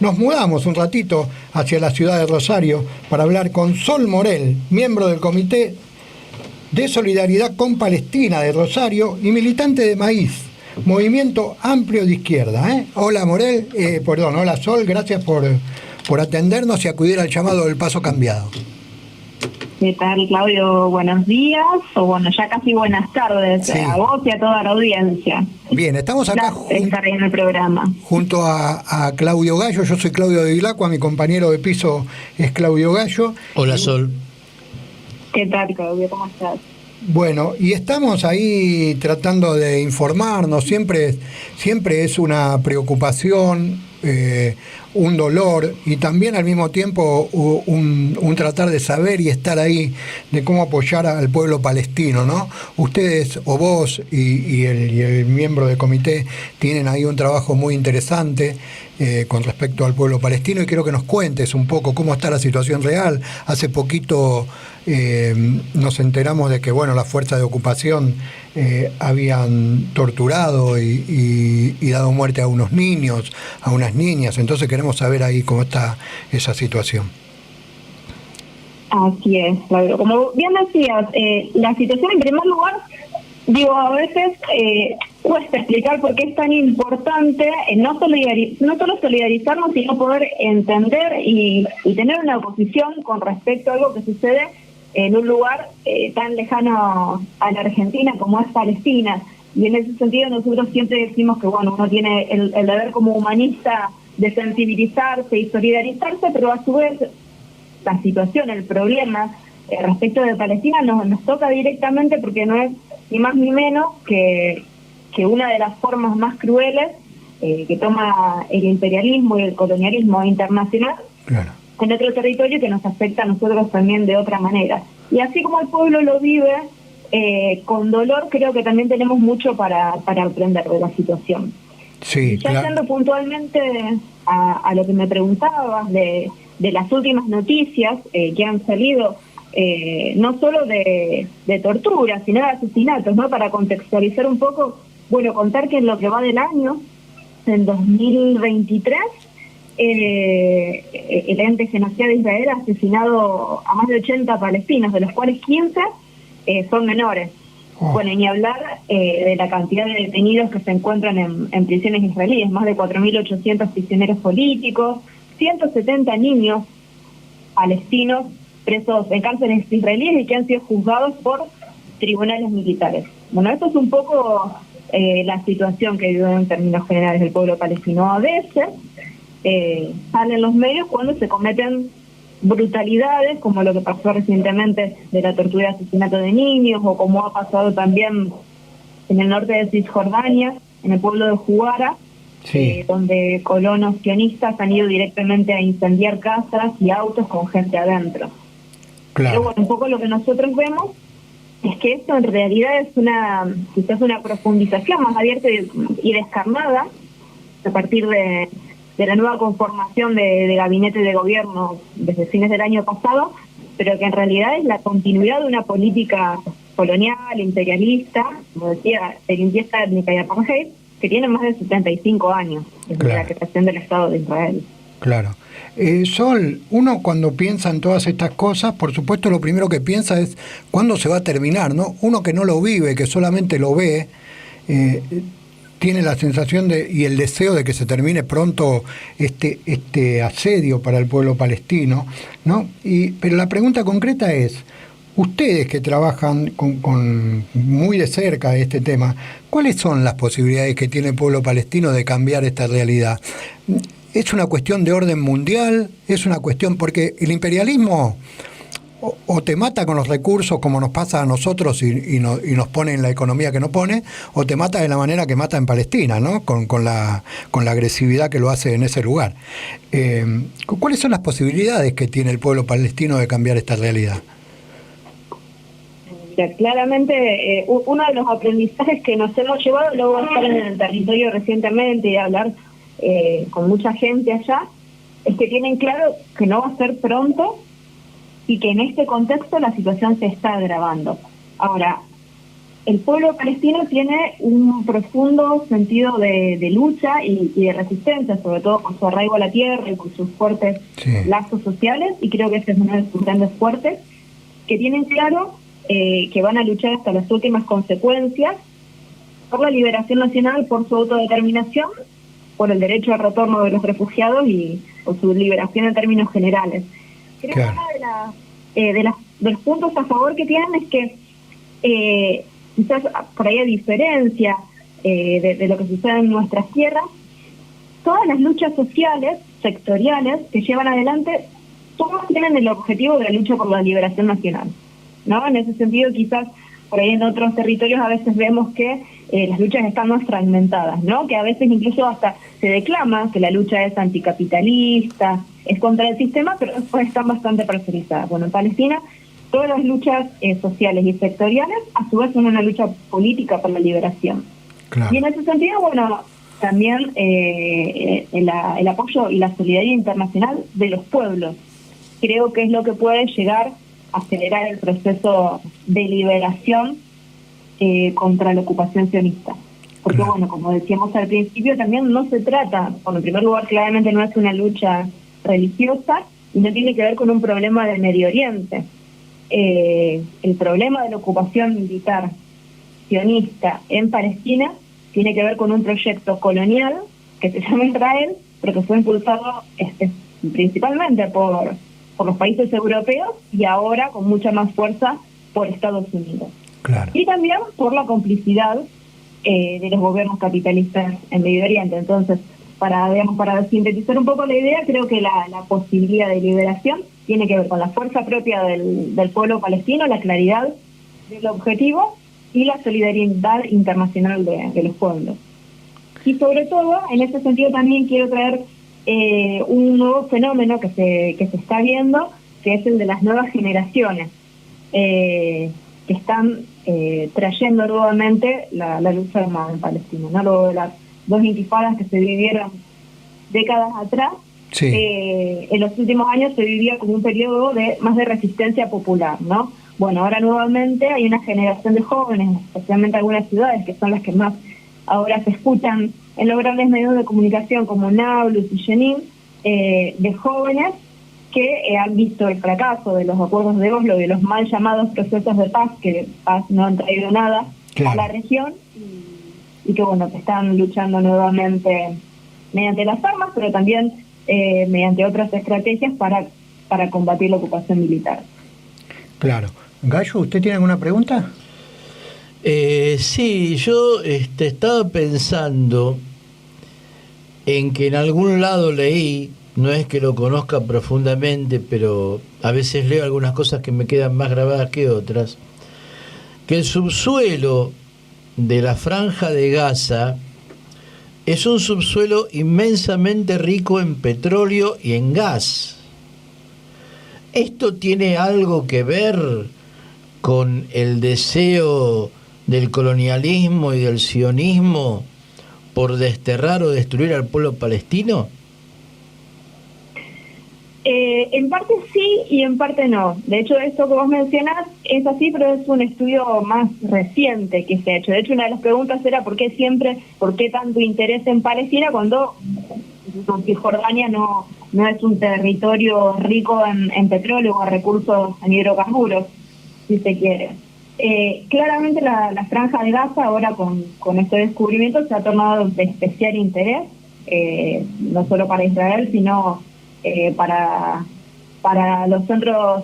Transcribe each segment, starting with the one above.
nos mudamos un ratito hacia la ciudad de Rosario para hablar con Sol Morel, miembro del Comité de Solidaridad con Palestina de Rosario y militante de Maíz, Movimiento Amplio de Izquierda. Hola Morel, hola Sol, gracias por atendernos y acudir al llamado del Paso Cambiado. ¿Qué tal, Claudio? Buenos días, o bueno, ya casi buenas tardes, sí, a vos y a toda la audiencia. Bien, estamos acá estar en el programa. Junto a Claudio Gallo. Yo soy Claudio de Vilacqua, mi compañero de piso es Claudio Gallo. Hola Sol. ¿Qué tal, Claudio? ¿Cómo estás? Bueno, y estamos ahí tratando de informarnos, siempre es una preocupación, un dolor y también al mismo tiempo un tratar de saber y estar ahí de cómo apoyar al pueblo palestino, ¿no? Ustedes o vos y el miembro del comité tienen ahí un trabajo muy interesante con respecto al pueblo palestino y quiero que nos cuentes un poco cómo está la situación real. Hace poquito nos enteramos de que las fuerzas de ocupación habían torturado y dado muerte a unos niños, a unas niñas, entonces queremos saber ahí cómo está esa situación. Así es, Claudio. Como bien decías, la situación en primer lugar, a veces cuesta explicar por qué es tan importante no solo solidarizarnos, sino poder entender y tener una posición con respecto a algo que sucede en un lugar tan lejano a la Argentina como es Palestina. Y en ese sentido nosotros siempre decimos que uno tiene el deber como humanista de sensibilizarse y solidarizarse, pero a su vez la situación, el problema respecto de Palestina nos toca directamente porque no es ni más ni menos que una de las formas más crueles que toma el imperialismo y el colonialismo internacional. Claro. En otro territorio que nos afecta a nosotros también de otra manera. Y así como el pueblo lo vive con dolor, creo que también tenemos mucho para aprender de la situación. Sí, ya yendo puntualmente a lo que me preguntabas de las últimas noticias que han salido, no solo de tortura, sino de asesinatos, ¿no? Para contextualizar un poco, contar que en lo que va del año, en 2023, el ente genocida de Israel ha asesinado a más de 80 palestinos, de los cuales 15 son menores. Ni hablar de la cantidad de detenidos que se encuentran en prisiones israelíes, más de 4.800 prisioneros políticos, 170 niños palestinos presos en cárceles israelíes y que han sido juzgados por tribunales militares. Esto es un poco la situación que vive en términos generales el pueblo palestino. A veces salen los medios cuando se cometen brutalidades, como lo que pasó recientemente de la tortura y asesinato de niños, o como ha pasado también en el norte de Cisjordania, en el pueblo de Juara, sí, donde colonos sionistas han ido directamente a incendiar casas y autos con gente adentro. Claro. Pero un poco lo que nosotros vemos es que esto en realidad es quizás una profundización más abierta y descarnada a partir de la nueva conformación de gabinete de gobierno desde fines del año pasado, pero que en realidad es la continuidad de una política colonial, imperialista, como decía, de limpieza étnica y apartheid, que tiene más de 75 años desde la creación del Estado de Israel. Claro. Sol, uno cuando piensa en todas estas cosas, por supuesto lo primero que piensa es cuándo se va a terminar, ¿no? Uno que no lo vive, que solamente lo ve, tiene la sensación y el deseo de que se termine pronto este asedio para el pueblo palestino, ¿no? Pero la pregunta concreta es, ustedes que trabajan con muy de cerca este tema, ¿cuáles son las posibilidades que tiene el pueblo palestino de cambiar esta realidad? ¿Es una cuestión de orden mundial? ¿Es una cuestión porque el imperialismo o te mata con los recursos como nos pasa a nosotros y nos pone en la economía que nos pone, o te mata de la manera que mata en Palestina, ¿no? Con la agresividad que lo hace en ese lugar? ¿Cuáles son las posibilidades que tiene el pueblo palestino de cambiar esta realidad? Claramente, uno de los aprendizajes que nos hemos llevado luego de estar en el territorio recientemente y de hablar con mucha gente allá, es que tienen claro que no va a ser pronto y que en este contexto la situación se está agravando. Ahora, el pueblo palestino tiene un profundo sentido de lucha y de resistencia, sobre todo por su arraigo a la tierra y por sus fuertes lazos sociales, y creo que ese es uno de sus grandes fuertes, que tienen claro que van a luchar hasta las últimas consecuencias por la liberación nacional, por su autodeterminación, por el derecho al retorno de los refugiados y por su liberación en términos generales. Creo que uno de los puntos a favor que tienen es que quizás por ahí a diferencia de lo que sucede en nuestras tierras, todas las luchas sociales, sectoriales, que llevan adelante, todas tienen el objetivo de la lucha por la liberación nacional, ¿no? En ese sentido, quizás por ahí en otros territorios a veces vemos que las luchas están más fragmentadas, ¿no? Que a veces incluso hasta se declama que la lucha es anticapitalista, es contra el sistema, pero después están bastante parcelizadas. Bueno, en Palestina todas las luchas sociales y sectoriales a su vez son una lucha política por la liberación. Claro. Y en ese sentido, bueno, también el apoyo y la solidaridad internacional de los pueblos. Creo que es lo que puede llegar a acelerar el proceso de liberación contra la ocupación sionista. Porque, claro, bueno, como decíamos al principio, también no se trata, bueno, en primer lugar, claramente no es una lucha religiosa y no tiene que ver con un problema del Medio Oriente. El problema de la ocupación militar sionista en Palestina tiene que ver con un proyecto colonial que se llama Israel, pero que fue impulsado principalmente por los países europeos y ahora con mucha más fuerza por Estados Unidos. Claro. Y también por la complicidad de los gobiernos capitalistas en Medio Oriente. Entonces, para sintetizar un poco la idea, creo que la posibilidad de liberación tiene que ver con la fuerza propia del pueblo palestino, la claridad del objetivo y la solidaridad internacional de los pueblos. Y sobre todo, en ese sentido también quiero traer un nuevo fenómeno que se está viendo, que es el de las nuevas generaciones, que están trayendo nuevamente la lucha armada en Palestina, ¿no? Luego de las dos intifadas que se vivieron décadas atrás, sí. En los últimos años se vivía como un periodo más de resistencia popular, ¿no? Bueno, ahora nuevamente hay una generación de jóvenes, especialmente algunas ciudades, que son las que más ahora se escuchan en los grandes medios de comunicación como Nablus y Jenin, de jóvenes que han visto el fracaso de los acuerdos de Oslo y de los mal llamados procesos de paz, que de paz no han traído nada, claro, a la región, y que, bueno, que están luchando nuevamente mediante las armas, pero también mediante otras estrategias para combatir la ocupación militar. Claro. Gallo, ¿usted tiene alguna pregunta? Sí, yo estaba pensando en que en algún lado leí, no es que lo conozca profundamente, pero a veces leo algunas cosas que me quedan más grabadas que otras, que el subsuelo de la Franja de Gaza es un subsuelo inmensamente rico en petróleo y en gas. ¿Esto tiene algo que ver con el deseo del colonialismo y del sionismo por desterrar o destruir al pueblo palestino? En parte sí y en parte no. De hecho, esto que vos mencionás es así, pero es un estudio más reciente que se ha hecho. De hecho, una de las preguntas era ¿por qué tanto interés en Palestina cuando Cisjordania no es un territorio rico en petróleo o recursos en hidrocarburos, si se quiere? Claramente la Franja de Gaza ahora con este descubrimiento se ha tornado de especial interés, no solo para Israel, sino para los centros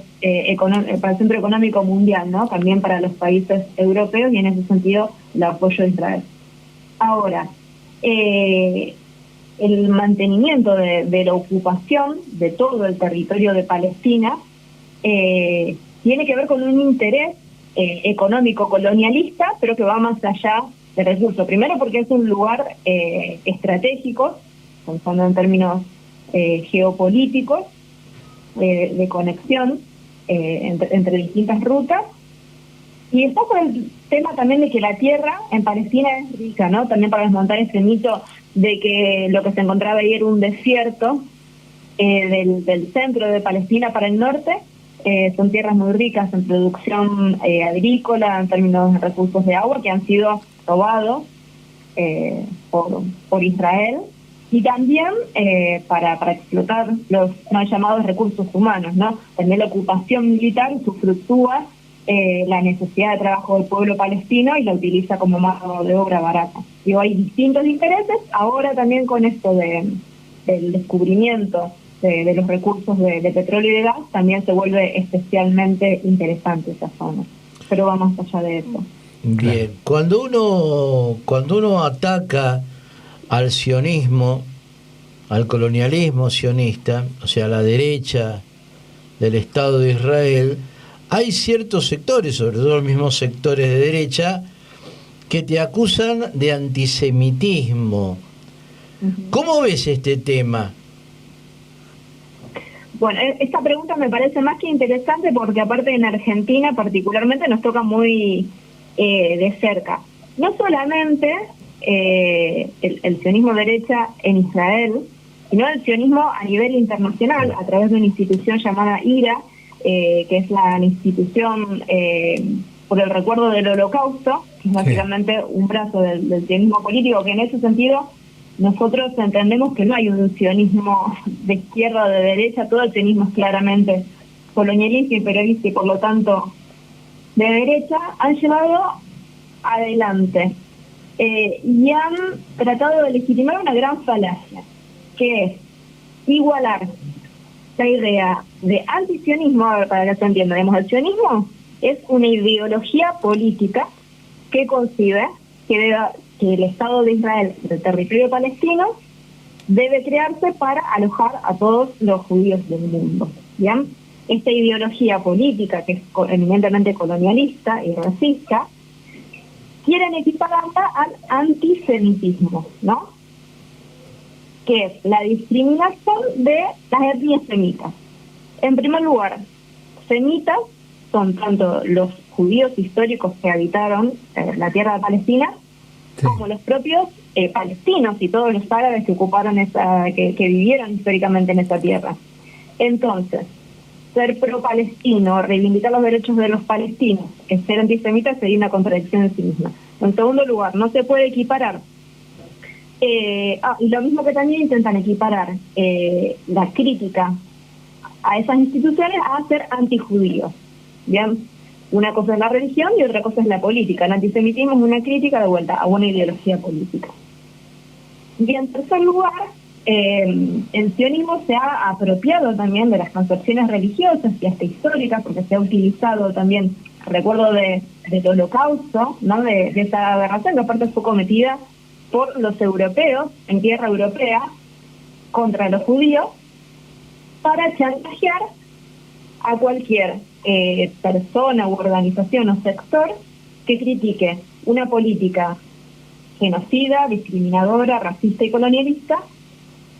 para el centro económico mundial, ¿no? También para los países europeos, y en ese sentido el apoyo de Israel. Ahora, el mantenimiento de la ocupación de todo el territorio de Palestina tiene que ver con un interés económico colonialista, pero que va más allá del recurso. Primero porque es un lugar estratégico, pensando en términos geopolíticos, de conexión entre distintas rutas, y está por el tema también de que la tierra en Palestina es rica, ¿no? También para desmontar ese mito de que lo que se encontraba ahí era un desierto del centro de Palestina para el norte, son tierras muy ricas en producción agrícola, en términos de recursos de agua, que han sido robados por Israel, y también para explotar los mal llamados recursos humanos, ¿no? También la ocupación militar usufructúa la necesidad de trabajo del pueblo palestino y la utiliza como mano de obra barata. Digo, hay distintos intereses, ahora también con esto del descubrimiento de los recursos de petróleo y de gas, también se vuelve especialmente interesante esa zona. Pero va más allá de eso. Bien, cuando uno ataca al sionismo, al colonialismo sionista, o sea, a la derecha del Estado de Israel, hay ciertos sectores, sobre todo los mismos sectores de derecha, que te acusan de antisemitismo. ¿Cómo ves este tema? Bueno, esta pregunta me parece más que interesante porque aparte en Argentina particularmente nos toca muy de cerca. No solamente el sionismo derecha en Israel, sino el sionismo a nivel internacional a través de una institución llamada IRA, que es la institución por el recuerdo del Holocausto, que es básicamente un brazo del sionismo político, que en ese sentido nosotros entendemos que no hay un sionismo de izquierda o de derecha, todo el sionismo es claramente colonialista, imperialista y por lo tanto de derecha, han llevado adelante y han tratado de legitimar una gran falacia, que es igualar la idea de antisionismo. A ver, para que se entienda, el sionismo es una ideología política que concibe que el Estado de Israel, del territorio palestino, debe crearse para alojar a todos los judíos del mundo. ¿Bien? Esta ideología política, que es eminentemente colonialista y racista, quieren equipararla al antisemitismo, ¿no? Que es la discriminación de las etnias semitas. En primer lugar, semitas son tanto los judíos históricos que habitaron la tierra de Palestina, como los propios palestinos y todos los árabes que ocuparon que vivieron históricamente en esa tierra. Entonces, ser pro-palestino, reivindicar los derechos de los palestinos, que ser antisemita sería una contradicción en sí misma. En segundo lugar, no se puede equiparar. Y lo mismo que también intentan equiparar la crítica a esas instituciones a ser antijudíos. Bien, una cosa es la religión y otra cosa es la política. El antisemitismo es una crítica de vuelta a una ideología política. Y en tercer lugar, el sionismo se ha apropiado también de las concepciones religiosas y hasta históricas, porque se ha utilizado también, recuerdo del Holocausto, ¿no? de esa aberración que aparte fue cometida por los europeos, en tierra europea, contra los judíos, para chantajear a cualquier persona u organización o sector que critique una política genocida, discriminadora, racista y colonialista,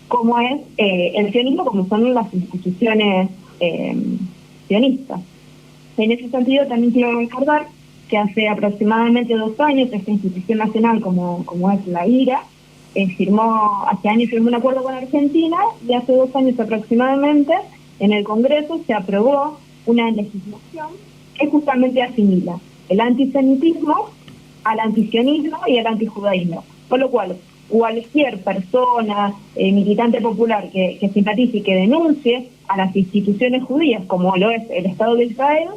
como es el sionismo, como son las instituciones sionistas. En ese sentido también quiero recordar que hace aproximadamente 2 años esta institución nacional como es la IRA hace años firmó un acuerdo con Argentina, y hace 2 años aproximadamente en el Congreso se aprobó una legislación que justamente asimila el antisemitismo al antisionismo y al antijudaísmo, por lo cual cualquier persona, militante popular que simpatice y que denuncie a las instituciones judías, como lo es el Estado de Israel,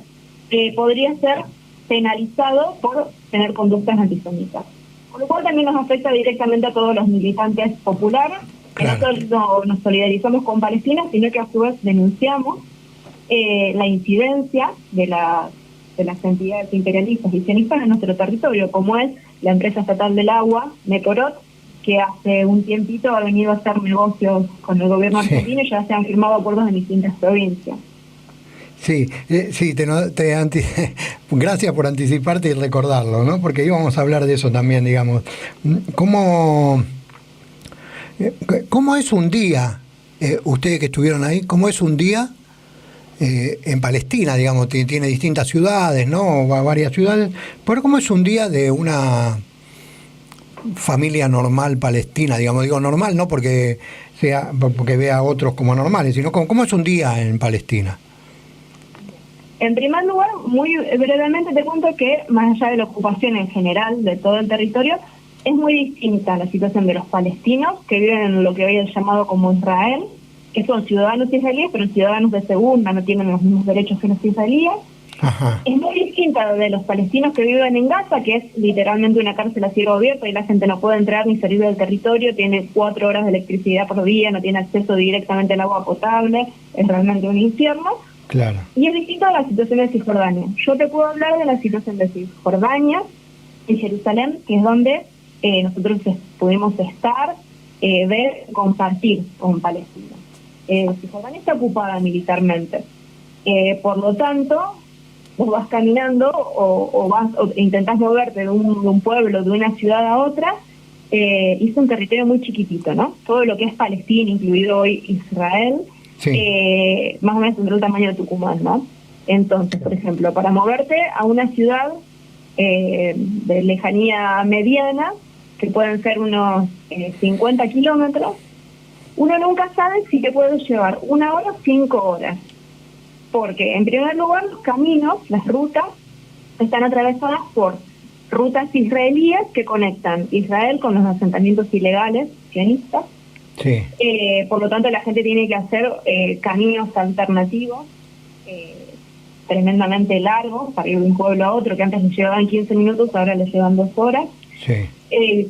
podría ser penalizado por tener conductas antisemitas. Por lo cual también nos afecta directamente a todos los militantes populares, que no solo nos solidarizamos con Palestina, sino que a su vez denunciamos la incidencia de las entidades imperialistas y sionistas en nuestro territorio, como es la empresa estatal del agua, Mekorot, que hace un tiempito ha venido a hacer negocios con el gobierno argentino y ya se han firmado acuerdos en distintas provincias. Sí, gracias por anticiparte y recordarlo, ¿no? Porque íbamos a hablar de eso también, digamos. ¿Cómo es un día, ustedes que estuvieron ahí, cómo es un día en Palestina, digamos? Tiene distintas ciudades, ¿no? Varias ciudades, pero ¿cómo es un día de una familia normal palestina, digamos? Digo normal no porque vea a otros como normales, sino ¿cómo es un día en Palestina? En primer lugar, muy brevemente te cuento que, más allá de la ocupación en general de todo el territorio, es muy distinta la situación de los palestinos, que viven en lo que hoy es llamado como Israel, que son ciudadanos israelíes, pero ciudadanos de segunda, no tienen los mismos derechos que los israelíes. Ajá. Es muy distinta de los palestinos que viven en Gaza, que es literalmente una cárcel a cielo abierto y la gente no puede entrar ni salir del territorio, tiene 4 horas de electricidad por día, no tiene acceso directamente al agua potable, es realmente un infierno. Claro. Y es distinto a la situación de Cisjordania. Yo te puedo hablar de la situación de Cisjordania, en Jerusalén, que es donde nosotros pudimos estar, ver, compartir con Palestina. Cisjordania está ocupada militarmente. Por lo tanto, vos vas caminando o intentás moverte de un pueblo, de una ciudad a otra, y es un territorio muy chiquitito, ¿no? Todo lo que es Palestina, incluido hoy Israel, sí. más o menos tendrá el tamaño de Tucumán, ¿no? Entonces, por ejemplo, para moverte a una ciudad de lejanía mediana, que pueden ser unos 50 kilómetros, uno nunca sabe si te puedes llevar 1 hora o 5 horas. Porque, en primer lugar, los caminos, las rutas, están atravesadas por rutas israelíes que conectan Israel con los asentamientos ilegales sionistas. Sí. Por lo tanto, la gente tiene que hacer caminos alternativos tremendamente largos para ir de un pueblo a otro, que antes les llevaban 15 minutos, ahora les llevan 2 horas. Sí.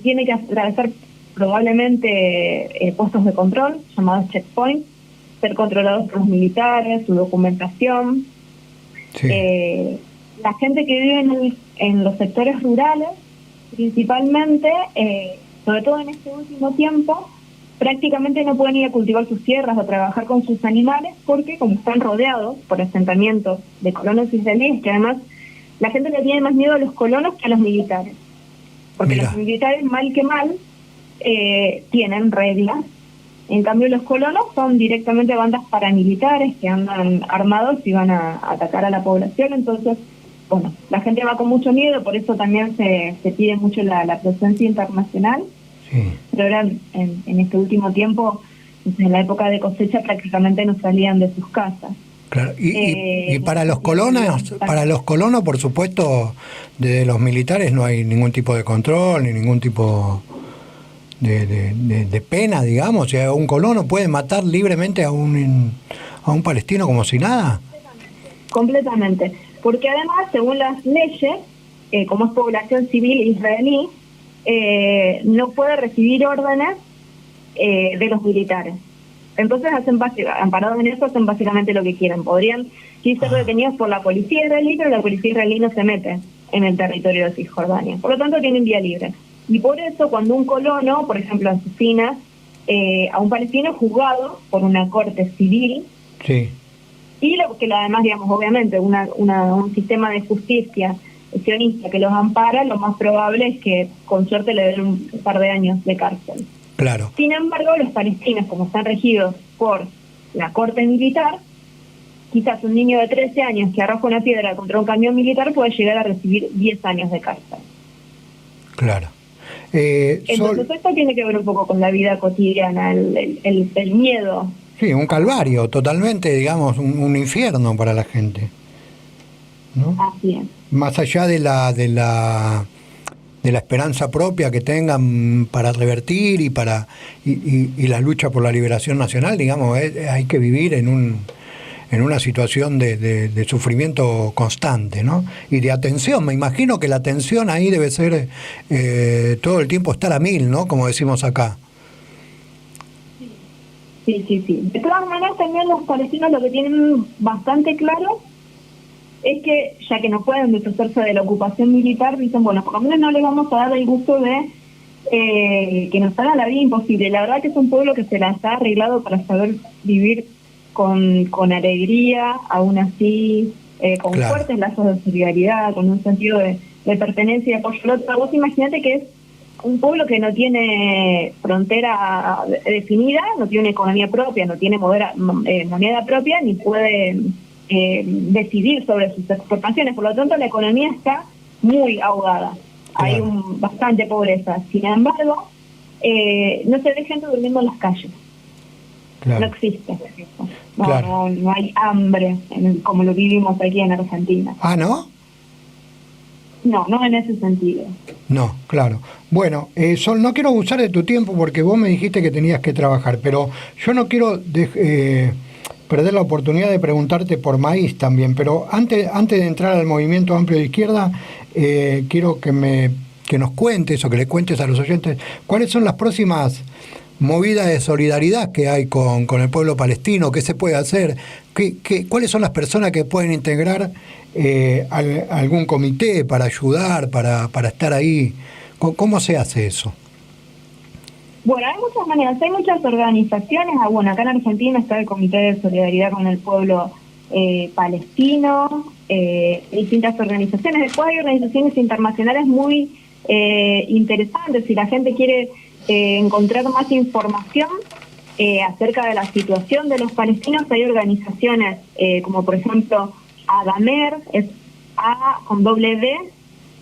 Tiene que atravesar probablemente puestos de control, llamados checkpoints, ser controlados por los militares, su documentación. Sí. La gente que vive en los sectores rurales, principalmente, sobre todo en este último tiempo, prácticamente no pueden ir a cultivar sus tierras o trabajar con sus animales porque, como están rodeados por asentamientos de colonos israelíes, que además la gente le tiene más miedo a los colonos que a los militares. Porque Mira. Los militares, mal que mal, tienen reglas. En cambio, los colonos son directamente bandas paramilitares que andan armados y van a atacar a la población. Entonces, bueno, la gente va con mucho miedo, por eso también se pide mucho la presencia internacional. Sí. Pero ahora, en este último tiempo, en la época de cosecha, prácticamente no salían de sus casas. Claro. Y para los colonos, por supuesto, de los militares no hay ningún tipo de control ni ningún tipo de pena, digamos. O sea, un colono puede matar libremente a un palestino como si nada. Completamente. Porque además, según las leyes, como es población civil israelí, no puede recibir órdenes de los militares. Entonces, amparados en eso, hacen básicamente lo que quieran. Podrían ser detenidos por la policía israelí, pero la policía israelí no se mete en el territorio de Cisjordania. Por lo tanto, tienen vía libre. Y por eso, cuando un colono, por ejemplo, asesina a un palestino, juzgado por una corte civil, sí. Y lo que además, digamos, obviamente, un sistema de justicia sionista que los ampara, lo más probable es que con suerte le den un par de años de cárcel. Claro. Sin embargo, los palestinos, como están regidos por la corte militar, quizás un niño de 13 años que arroja una piedra contra un camión militar puede llegar a recibir 10 años de cárcel. Claro. Entonces esto tiene que ver un poco con la vida cotidiana, el miedo. Sí, un calvario, totalmente, digamos, un infierno para la gente, ¿no? Así es. Más allá de la esperanza propia que tengan para revertir y la lucha por la liberación nacional, digamos, hay que vivir en una situación de sufrimiento constante, ¿no? Y de atención. Me imagino que la atención ahí debe ser todo el tiempo estar a 1000, ¿no? Como decimos acá. Sí. De todas maneras, también los palestinos lo que tienen bastante claro es que, ya que no pueden deshacerse de la ocupación militar, dicen, bueno, por lo menos no les vamos a dar el gusto de que nos hagan la vida imposible. La verdad que es un pueblo que se las ha arreglado para saber vivir con alegría, aún así, con claro. fuertes lazos de solidaridad, con un sentido de pertenencia y apoyo al otro. Vos imagínate que es un pueblo que no tiene frontera definida, no tiene economía propia, no tiene moneda propia, ni puede decidir sobre sus exportaciones. Por lo tanto, la economía está muy ahogada. Claro. Hay bastante pobreza. Sin embargo, no se ve gente durmiendo en las calles. Claro. No existe. Claro. No hay hambre como lo vivimos aquí en Argentina. Ah, ¿no? No en ese sentido. No, claro. Bueno, Sol, no quiero abusar de tu tiempo porque vos me dijiste que tenías que trabajar, pero yo no quiero perder la oportunidad de preguntarte por maíz también, pero antes de entrar al movimiento amplio de izquierda, quiero que nos cuentes o que le cuentes a los oyentes cuáles son las próximas movidas de solidaridad que hay con el pueblo palestino, qué se puede hacer, cuáles son las personas que pueden integrar algún comité para ayudar, para estar ahí. ¿Cómo se hace eso? Bueno, hay muchas maneras, hay muchas organizaciones. Bueno, acá en Argentina está el Comité de Solidaridad con el Pueblo Palestino, distintas organizaciones. Después hay organizaciones internacionales muy interesantes. Si la gente quiere encontrar más información acerca de la situación de los palestinos, hay organizaciones como por ejemplo ADAMER, es A con doble D,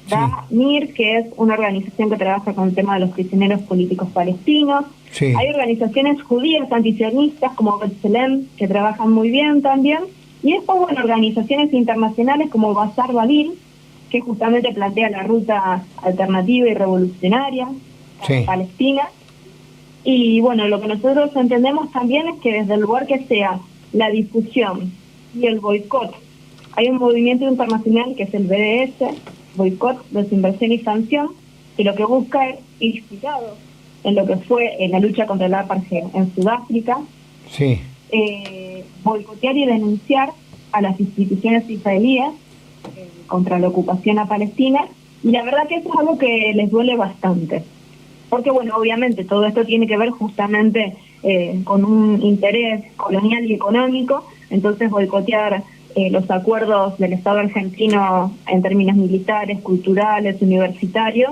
DAMIR, que es una organización que trabaja con el tema de los prisioneros políticos palestinos. Sí. Hay organizaciones judías antisionistas como B'Tselem, que trabajan muy bien también. Y después, bueno, organizaciones internacionales como Bazar Babil, que justamente plantea la ruta alternativa y revolucionaria para Palestina. Y bueno, lo que nosotros entendemos también es que desde el lugar que sea la difusión y el boicot, hay un movimiento internacional que es el BDS, Boicot, Desinversión y Sanción, que lo que busca es, inspirado en lo que fue en la lucha contra el apartheid en Sudáfrica, boicotear y denunciar a las instituciones israelíes contra la ocupación a Palestina. Y la verdad que eso es algo que les duele bastante, porque bueno, obviamente todo esto tiene que ver justamente con un interés colonial y económico. Entonces boicotear los acuerdos del Estado argentino en términos militares, culturales, universitarios,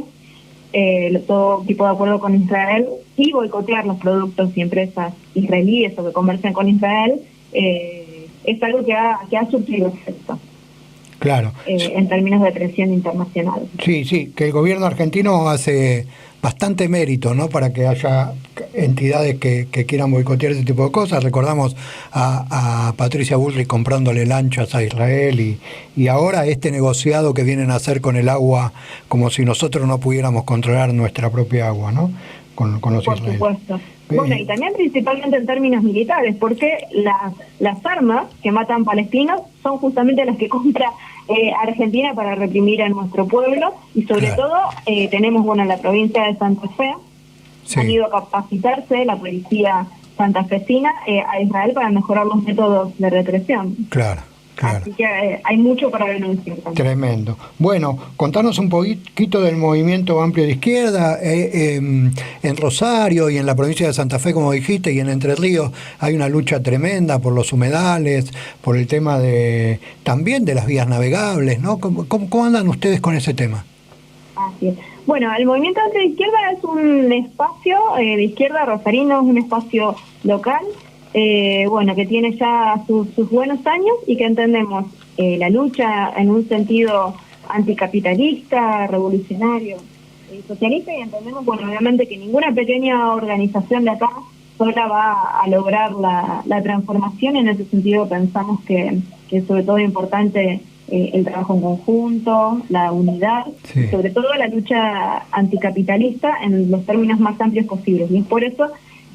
todo tipo de acuerdo con Israel, y boicotear los productos y empresas israelíes o que comercian con Israel, es algo que ha surtido efecto. Claro. En términos de presión internacional. Sí, que el gobierno argentino hace bastante mérito, ¿no?, para que haya entidades que quieran boicotear ese tipo de cosas. Recordamos a Patricia Bullrich comprándole lanchas a Israel y ahora este negociado que vienen a hacer con el agua, como si nosotros no pudiéramos controlar nuestra propia agua, ¿no?, con los israelíes. Por supuesto. Bueno, y también principalmente en términos militares, porque las armas que matan palestinos son justamente las que compra Argentina para reprimir a nuestro pueblo, y sobre todo tenemos, bueno, en la provincia de Santa Fe, han ido a capacitarse la policía santafesina a Israel para mejorar los métodos de represión. Claro. Así que hay mucho para denunciar también. Tremendo. Bueno, contanos un poquito del movimiento amplio de izquierda. En Rosario y en la provincia de Santa Fe, como dijiste, y en Entre Ríos hay una lucha tremenda por los humedales, por el tema también de las vías navegables, ¿no? ¿Cómo andan ustedes con ese tema? Así es. Bueno, el movimiento amplio de izquierda es un espacio de izquierda rosarino, es un espacio local, bueno, que tiene ya sus buenos años, y que entendemos la lucha en un sentido anticapitalista, revolucionario y socialista, y entendemos, bueno, obviamente que ninguna pequeña organización de acá sola va a lograr la transformación. En ese sentido pensamos que es sobre todo importante el trabajo en conjunto, la unidad, y sobre todo la lucha anticapitalista en los términos más amplios posibles. Y es por eso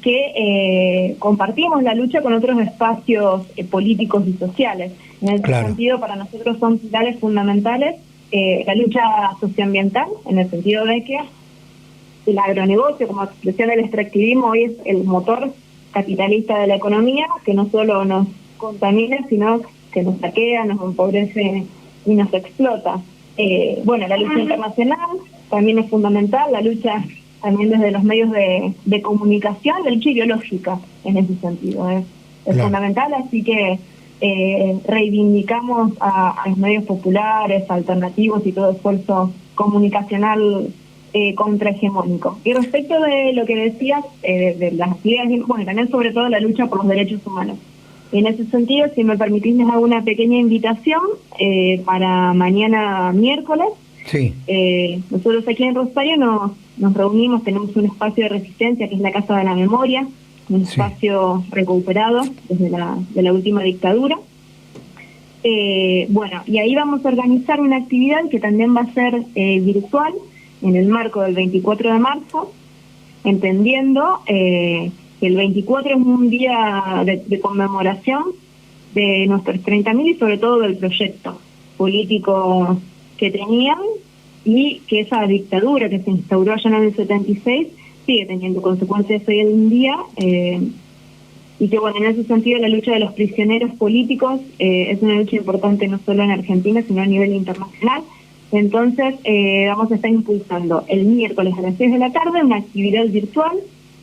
que compartimos la lucha con otros espacios políticos y sociales. En ese sentido, para nosotros son pilares fundamentales la lucha socioambiental, en el sentido de que el agronegocio, como expresión del extractivismo, hoy es el motor capitalista de la economía, que no solo nos contamina, sino que nos saquea, nos empobrece y nos explota. Bueno, la lucha internacional también es fundamental, la lucha también desde los medios de comunicación, la lucha ideológica en ese sentido es fundamental, así que reivindicamos a los medios populares, alternativos y todo esfuerzo comunicacional contrahegemónico. Y respecto de lo que decías, de las actividades, bueno, también sobre todo la lucha por los derechos humanos. En ese sentido, si me permitís, les hago una pequeña invitación para mañana miércoles. Sí. Nosotros aquí en Rosario nos reunimos, tenemos un espacio de resistencia que es la Casa de la Memoria, un Sí. espacio recuperado desde de la última dictadura. Bueno, y ahí vamos a organizar una actividad que también va a ser virtual en el marco del 24 de marzo, entendiendo que el 24 es un día de conmemoración de nuestros 30.000 y sobre todo del proyecto político que tenían, y que esa dictadura que se instauró allá en el 76 sigue teniendo consecuencias hoy en día, y que bueno, en ese sentido la lucha de los prisioneros políticos es una lucha importante no solo en Argentina, sino a nivel internacional. Entonces vamos a estar impulsando el miércoles a las 6 de la tarde una actividad virtual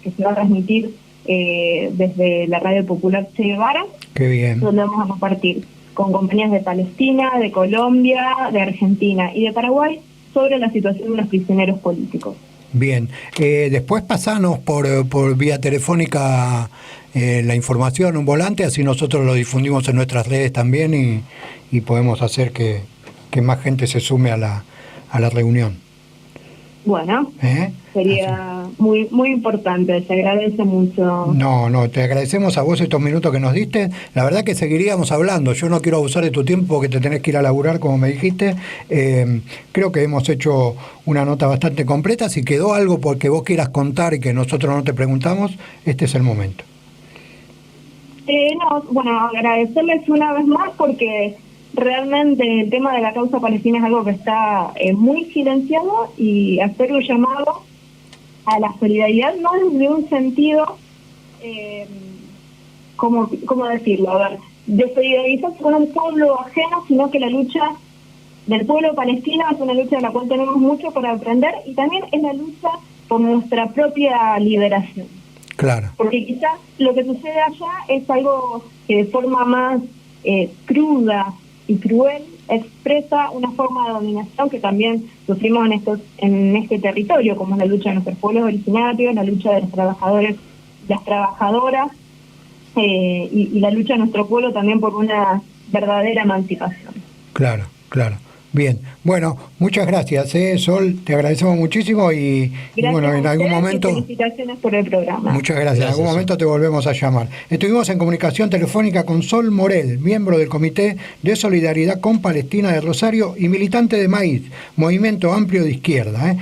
que se va a transmitir desde la Radio Popular Che Guevara. Qué bien. Donde vamos a compartir con compañías de Palestina, de Colombia, de Argentina y de Paraguay sobre la situación de los prisioneros políticos. Bien, después pasanos por vía telefónica la información, un volante, así nosotros lo difundimos en nuestras redes también y podemos hacer que más gente se sume a la reunión. Bueno, sería muy muy importante, se agradece mucho. No, te agradecemos a vos estos minutos que nos diste. La verdad que seguiríamos hablando. Yo no quiero abusar de tu tiempo porque te tenés que ir a laburar, como me dijiste. Creo que hemos hecho una nota bastante completa. Si quedó algo porque vos quieras contar y que nosotros no te preguntamos, este es el momento. Bueno, agradecerles una vez más porque realmente el tema de la causa palestina es algo que está muy silenciado, y hacer un llamado a la solidaridad, no desde un sentido, ¿cómo decirlo? A ver, de solidarizarse con un pueblo ajeno, sino que la lucha del pueblo palestino es una lucha de la cual tenemos mucho para aprender, y también es la lucha por nuestra propia liberación. Claro. Porque quizás lo que sucede allá es algo que de forma más cruda y cruel expresa una forma de dominación que también sufrimos en este territorio, como es la lucha de nuestros pueblos originarios, la lucha de los trabajadores, las trabajadoras, y la lucha de nuestro pueblo también por una verdadera emancipación. Claro. Bien, bueno, muchas gracias, Sol, te agradecemos muchísimo y bueno, en algún momento... Felicitaciones por el programa. Muchas gracias, en algún momento te volvemos a llamar. Estuvimos en comunicación telefónica con Sol Morel, miembro del Comité de Solidaridad con Palestina de Rosario y militante de Maíz, Movimiento Amplio de Izquierda.